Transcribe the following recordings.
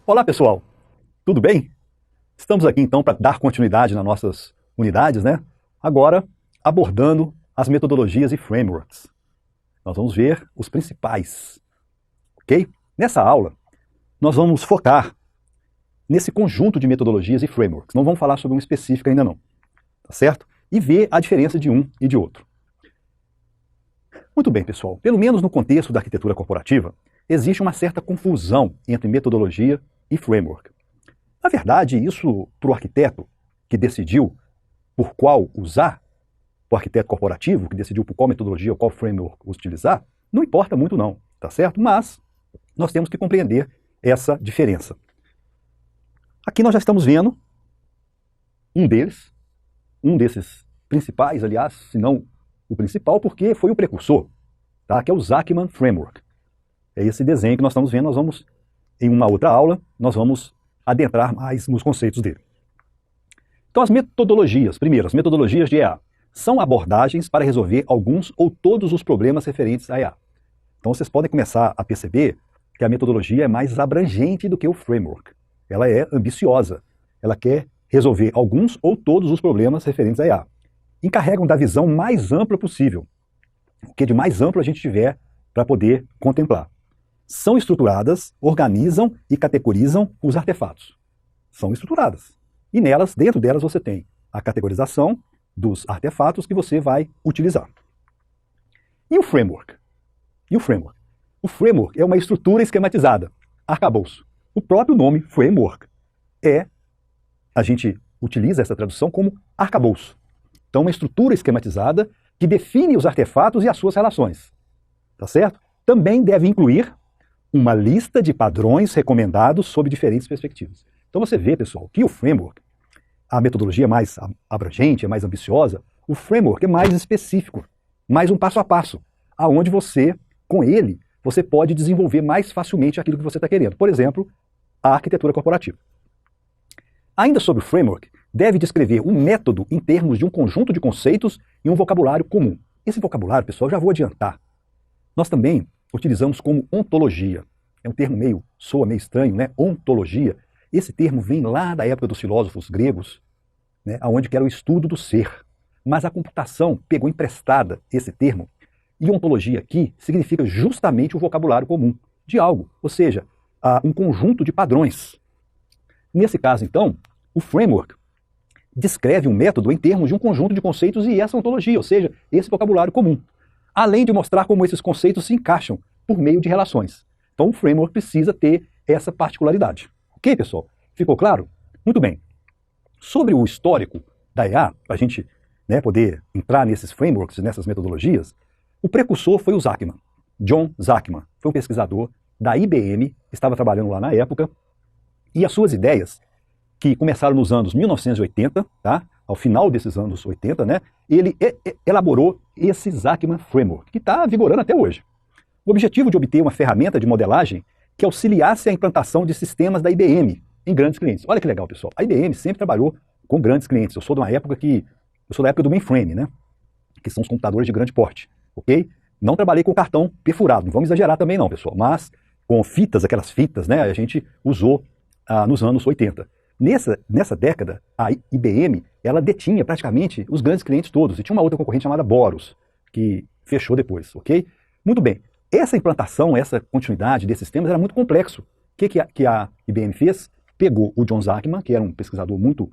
Olá pessoal, tudo bem? Estamos aqui então para dar continuidade nas nossas unidades, né? Agora abordando as metodologias e frameworks. Nós vamos ver os principais, ok? Nessa aula nós vamos focar nesse conjunto de metodologias e frameworks. Não vamos falar sobre um específico ainda não, tá certo? E ver a diferença de um e de outro. Muito bem, pessoal. Pelo menos no contexto da arquitetura corporativa, existe uma certa confusão entre metodologia e framework. Na verdade, isso para o arquiteto que decidiu por qual usar, o arquiteto corporativo que decidiu por qual metodologia ou qual framework utilizar, não importa muito não, tá certo? Mas nós temos que compreender essa diferença. Aqui nós já estamos vendo um desses principais, aliás, se não o principal, porque foi o precursor, tá? Que é o Zachman Framework. É esse desenho que nós estamos vendo, nós vamos, em uma outra aula, nós vamos adentrar mais nos conceitos dele. Então as metodologias, primeiro, as metodologias de EA, são abordagens para resolver alguns ou todos os problemas referentes a EA. Então vocês podem começar a perceber que a metodologia é mais abrangente do que o framework. Ela é ambiciosa, ela quer resolver alguns ou todos os problemas referentes a EA. Encarregam da visão mais ampla possível, o que de mais amplo a gente tiver para poder contemplar. São estruturadas, organizam e categorizam os artefatos. São estruturadas. E nelas, dentro delas, você tem a categorização dos artefatos que você vai utilizar. E o framework? O framework é uma estrutura esquematizada, arcabouço. O próprio nome framework a gente utiliza essa tradução como arcabouço. Então, uma estrutura esquematizada que define os artefatos e as suas relações. Tá certo? Também deve incluir uma lista de padrões recomendados sob diferentes perspectivas. Então você vê, pessoal, que o framework, a metodologia é mais abrangente, é mais ambiciosa, o framework é mais específico, mais um passo a passo, aonde você, com ele, você pode desenvolver mais facilmente aquilo que você está querendo. Por exemplo, a arquitetura corporativa. Ainda sobre o framework, deve descrever um método em termos de um conjunto de conceitos e um vocabulário comum. Esse vocabulário, pessoal, já vou adiantar. Nós também utilizamos como ontologia. É um termo soa meio estranho, né? Ontologia. Esse termo vem lá da época dos filósofos gregos, né? Onde que era o estudo do ser. Mas a computação pegou emprestada esse termo, e ontologia aqui significa justamente o vocabulário comum de algo, ou seja, um conjunto de padrões. Nesse caso, então, o framework descreve um método em termos de um conjunto de conceitos e essa ontologia, ou seja, esse vocabulário comum, além de mostrar como esses conceitos se encaixam por meio de relações. Então o framework precisa ter essa particularidade. Ok, pessoal? Ficou claro? Muito bem. Sobre o histórico da EA, para a gente poder entrar nesses frameworks, nessas metodologias, o precursor foi o Zachman. John Zachman foi um pesquisador da IBM, estava trabalhando lá na época, e as suas ideias, que começaram nos anos 1980, tá? Ao final desses anos 80, ele elaborou esse Zachman Framework, que está vigorando até hoje. O objetivo de obter uma ferramenta de modelagem que auxiliasse a implantação de sistemas da IBM em grandes clientes. Olha que legal, pessoal. A IBM sempre trabalhou com grandes clientes. Eu sou da época do mainframe, que são os computadores de grande porte, ok? Não trabalhei com cartão perfurado, não vamos exagerar também não, pessoal, mas com fitas, aquelas fitas, a gente usou nos anos 80. Nessa década, a IBM, ela detinha praticamente os grandes clientes todos, e tinha uma outra concorrente chamada Boros, que fechou depois, ok? Muito bem, essa implantação, essa continuidade desses sistemas era muito complexo. O que a IBM fez? Pegou o John Zachman, que era um pesquisador muito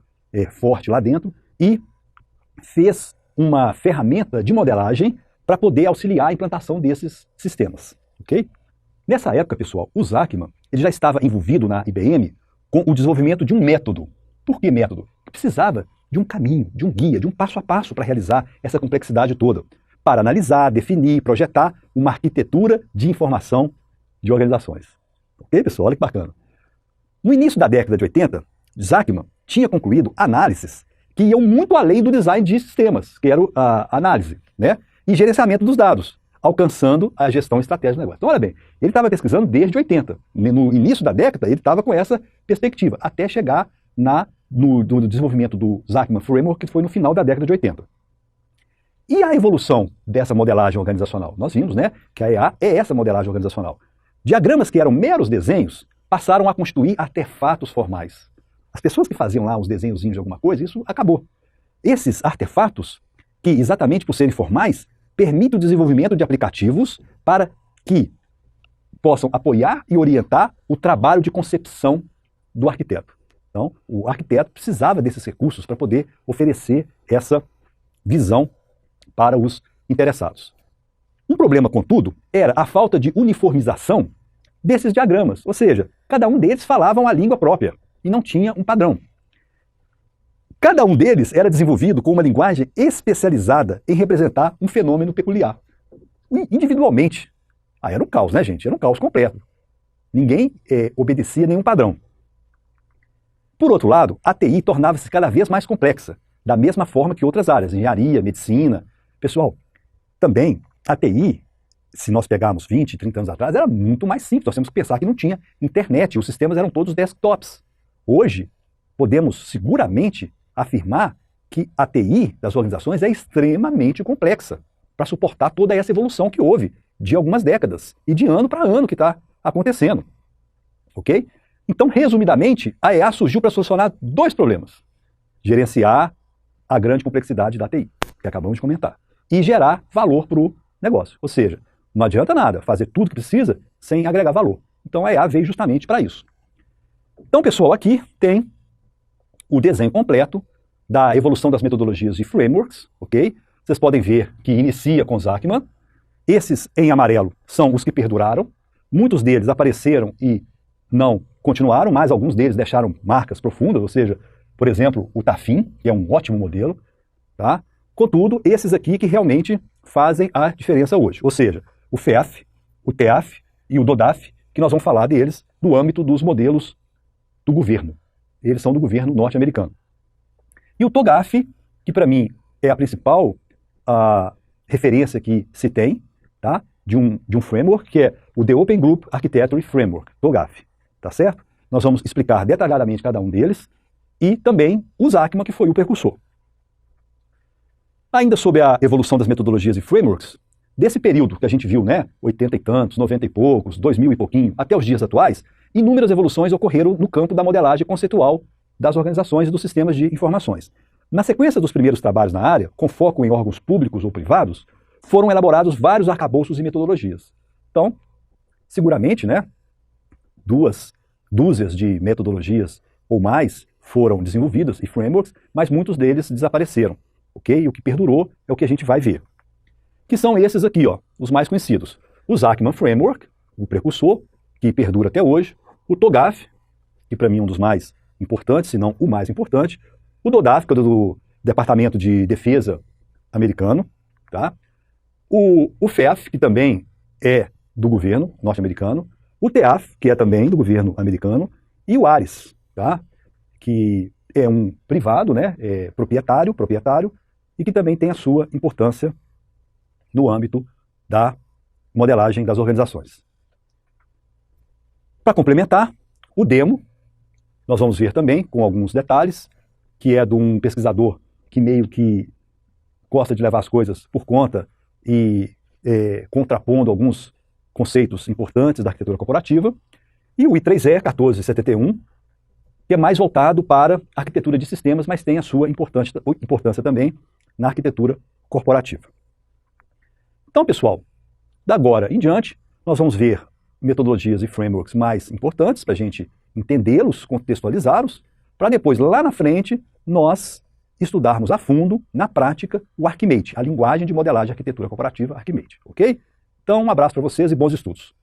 forte lá dentro, e fez uma ferramenta de modelagem para poder auxiliar a implantação desses sistemas, ok? Nessa época, pessoal, o Zachman ele já estava envolvido na IBM com o desenvolvimento de um método. Por que método? Precisava de um caminho, de um guia, de um passo a passo para realizar essa complexidade toda, para analisar, definir, projetar uma arquitetura de informação de organizações. Ok, pessoal? Olha que bacana. No início da década de 80, Zachman tinha concluído análises que iam muito além do design de sistemas, que era a análise, e gerenciamento dos dados, alcançando a gestão estratégica do negócio. Então, olha bem, ele estava pesquisando desde 80. No início da década, ele estava com essa perspectiva, até chegar no desenvolvimento do Zachman Framework, que foi no final da década de 80. E a evolução dessa modelagem organizacional? Nós vimos, que a EA é essa modelagem organizacional. Diagramas que eram meros desenhos passaram a constituir artefatos formais. As pessoas que faziam lá os desenhozinhos de alguma coisa, isso acabou. Esses artefatos, que exatamente por serem formais, permitem o desenvolvimento de aplicativos para que possam apoiar e orientar o trabalho de concepção do arquiteto. Então, o arquiteto precisava desses recursos para poder oferecer essa visão para os interessados. Um problema, contudo, era a falta de uniformização desses diagramas, ou seja, cada um deles falava uma língua própria e não tinha um padrão. Cada um deles era desenvolvido com uma linguagem especializada em representar um fenômeno peculiar. Individualmente. Era um caos, né, gente? Era um caos completo. Ninguém obedecia nenhum padrão. Por outro lado, a TI tornava-se cada vez mais complexa, da mesma forma que outras áreas, engenharia, medicina. Pessoal, também a TI, se nós pegarmos 20, 30 anos atrás, era muito mais simples. Nós temos que pensar que não tinha internet, os sistemas eram todos desktops. Hoje, podemos seguramente afirmar que a TI das organizações é extremamente complexa para suportar toda essa evolução que houve de algumas décadas e de ano para ano que está acontecendo. Ok? Então, resumidamente, a EA surgiu para solucionar dois problemas. Gerenciar a grande complexidade da TI, que acabamos de comentar, e gerar valor para o negócio. Ou seja, não adianta nada fazer tudo que precisa sem agregar valor. Então, a EA veio justamente para isso. Então, pessoal, aqui tem o desenho completo da evolução das metodologias e frameworks, ok? Vocês podem ver que inicia com Zachman. Esses em amarelo são os que perduraram. Muitos deles apareceram e não continuaram, mas alguns deles deixaram marcas profundas, ou seja, por exemplo, o Tafin, que é um ótimo modelo, tá? Contudo, esses aqui que realmente fazem a diferença hoje, ou seja, o FEAF, o TEAF e o DODAF, que nós vamos falar deles no âmbito dos modelos do governo. Eles são do governo norte-americano. E o TOGAF, que para mim é a principal referência que se tem, tá? de um framework, que é o The Open Group Architecture Framework, TOGAF. Tá certo? Nós vamos explicar detalhadamente cada um deles e também o Zachman, que foi o precursor. Ainda sobre a evolução das metodologias e frameworks, desse período que a gente viu, né, 80 e tantos, 90 e poucos, 2000 e pouquinho, até os dias atuais, inúmeras evoluções ocorreram no campo da modelagem conceitual das organizações e dos sistemas de informações. Na sequência dos primeiros trabalhos na área, com foco em órgãos públicos ou privados, foram elaborados vários arcabouços e metodologias. Então, seguramente, né, 2 dúzias de metodologias ou mais foram desenvolvidas e frameworks, mas muitos deles desapareceram, ok? E o que perdurou é o que a gente vai ver. Que são esses aqui, ó, os mais conhecidos. O Zachman Framework, o precursor, que perdura até hoje. O TOGAF, que para mim é um dos mais importantes, se não o mais importante. O DODAF, que é do Departamento de Defesa americano. Tá? O FEAF, que também é do governo norte-americano. O TEAF, que é também do governo americano. E o ARIS, tá? Que é um privado, né? É proprietário, e que também tem a sua importância no âmbito da modelagem das organizações. Para complementar, o demo, nós vamos ver também, com alguns detalhes, que é de um pesquisador que meio que gosta de levar as coisas por conta e contrapondo alguns conceitos importantes da arquitetura corporativa, e o I3E 1471, que é mais voltado para a arquitetura de sistemas, mas tem a sua importância também na arquitetura corporativa. Então, pessoal, da agora em diante, nós vamos ver metodologias e frameworks mais importantes para a gente entendê-los, contextualizá-los, para depois, lá na frente, nós estudarmos a fundo, na prática, o Archimate, a linguagem de modelagem de arquitetura corporativa Archimate, ok? Então, um abraço para vocês e bons estudos.